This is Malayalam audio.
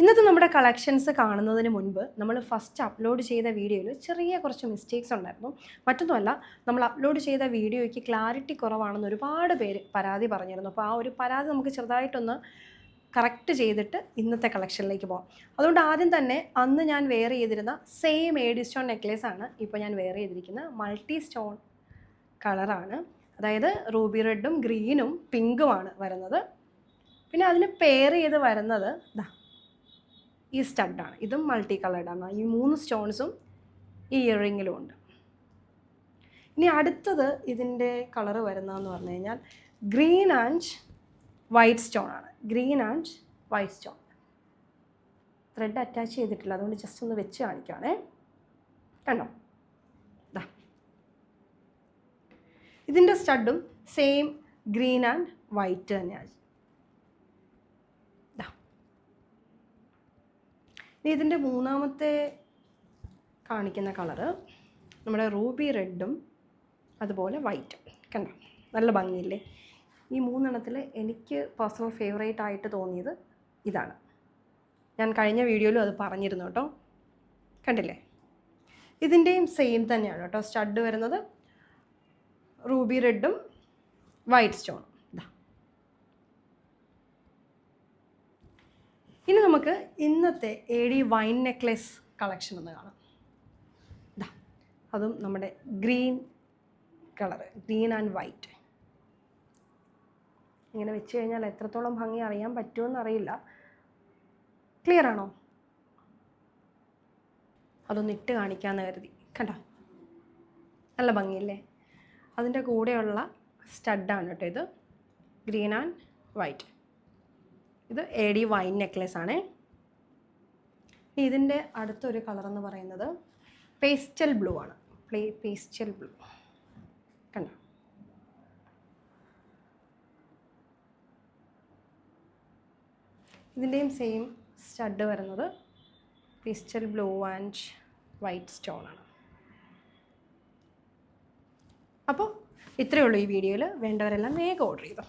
ഇന്നത്തെ നമ്മുടെ കളക്ഷൻസ് കാണുന്നതിന് മുൻപ് നമ്മൾ ഫസ്റ്റ് അപ്ലോഡ് ചെയ്ത വീഡിയോയിൽ ചെറിയ കുറച്ച് മിസ്റ്റേക്സ് ഉണ്ടായിരുന്നു. മറ്റൊന്നുമല്ല, നമ്മൾ അപ്ലോഡ് ചെയ്ത വീഡിയോയ്ക്ക് ക്ലാരിറ്റി കുറവാണെന്ന് ഒരുപാട് പേര് പരാതി പറഞ്ഞിരുന്നു. അപ്പോൾ ആ ഒരു പരാതി നമുക്ക് ചെറുതായിട്ടൊന്ന് കറക്റ്റ് ചെയ്തിട്ട് ഇന്നത്തെ കളക്ഷനിലേക്ക് പോകാം. അതുകൊണ്ട് ആദ്യം തന്നെ അന്ന് ഞാൻ വെയർ ചെയ്തിരുന്ന സെയിം ഏഡി സ്റ്റോൺ നെക്ലേസ് ആണ് ഇപ്പോൾ ഞാൻ വെയർ ചെയ്തിരിക്കുന്ന മൾട്ടി സ്റ്റോൺ കളറാണ്. അതായത് റൂബി റെഡും ഗ്രീനും പിങ്കുമാണ് വരുന്നത്. പിന്നെ അതിന് പെയർ ചെയ്ത് വരുന്നത് ഈ സ്റ്റഡാണ്. ഇതും മൾട്ടി കളേർഡാണ്. ഈ 3 സ്റ്റോൺസും ഈ ഇയറിങ്ങിലും ഉണ്ട്. ഇനി അടുത്തത് ഇതിൻ്റെ കളറ് വരുന്നതെന്ന് പറഞ്ഞു കഴിഞ്ഞാൽ ഗ്രീൻ ആൻഡ് വൈറ്റ് സ്റ്റോൺ ആണ്. Green and white stone. Thread attach ചെയ്തിട്ടില്ല, അതുകൊണ്ട് ജസ്റ്റ് ഒന്ന് വെച്ച് കാണിക്കുകയാണേ. കണ്ടോ? ഇതിൻ്റെ സ്റ്റഡും സെയിം ഗ്രീൻ ആൻഡ് വൈറ്റ് തന്നെയാണ്. ഇനി ഇതിൻ്റെ മൂന്നാമത്തെ കാണിക്കുന്ന കളറ് നമ്മുടെ റൂബി റെഡും അതുപോലെ വൈറ്റും. കണ്ടോ? നല്ല ഭംഗിയില്ലേ? ഈ 3 എണ്ണത്തിൽ എനിക്ക് പേഴ്സണൽ ഫേവറേറ്റ് ആയിട്ട് തോന്നിയത് ഇതാണ്. ഞാൻ കഴിഞ്ഞ വീഡിയോയിലും അത് പറഞ്ഞിരുന്നു കേട്ടോ. കണ്ടില്ലേ? ഇതിൻ്റെയും സെയിം തന്നെയാണ് കേട്ടോ. സ്റ്റഡ് വരുന്നത് റൂബി റെഡും വൈറ്റ് സ്റ്റോണും. ഇനി നമുക്ക് ഇന്നത്തെ AD വൈൻ നെക്ലേസ് കളക്ഷൻ ഒന്ന് കാണാം. അതും നമ്മുടെ green colour, green and white. ഇങ്ങനെ വെച്ച് കഴിഞ്ഞാൽ എത്രത്തോളം ഭംഗി അറിയാൻ പറ്റുമെന്ന് അറിയില്ല. ക്ലിയർ ആണോ? അതൊന്ന് ഇട്ട് കാണിക്കാമെന്ന് കരുതി. കണ്ടോ? നല്ല ഭംഗിയില്ലേ? അതിൻ്റെ കൂടെയുള്ള സ്റ്റഡാണ് കേട്ടോ ഇത്. Green and white. ഇത് AD വൈൻ നെക്ലേസ് ആണ്. ഇതിൻ്റെ അടുത്തൊരു കളർ എന്ന് പറയുന്നത് പേസ്റ്റൽ ബ്ലൂ ആണ്. Pastel blue. കണ്ടോ? ഇതിൻ്റെയും സെയിം സ്റ്റഡ് വരുന്നത് pastel blue and white stone ആണ്. അപ്പോൾ ഇത്രയേ ഉള്ളൂ ഈ വീഡിയോയിൽ. വേണ്ടവരെല്ലാം വേഗം ഓർഡർ ചെയ്തു.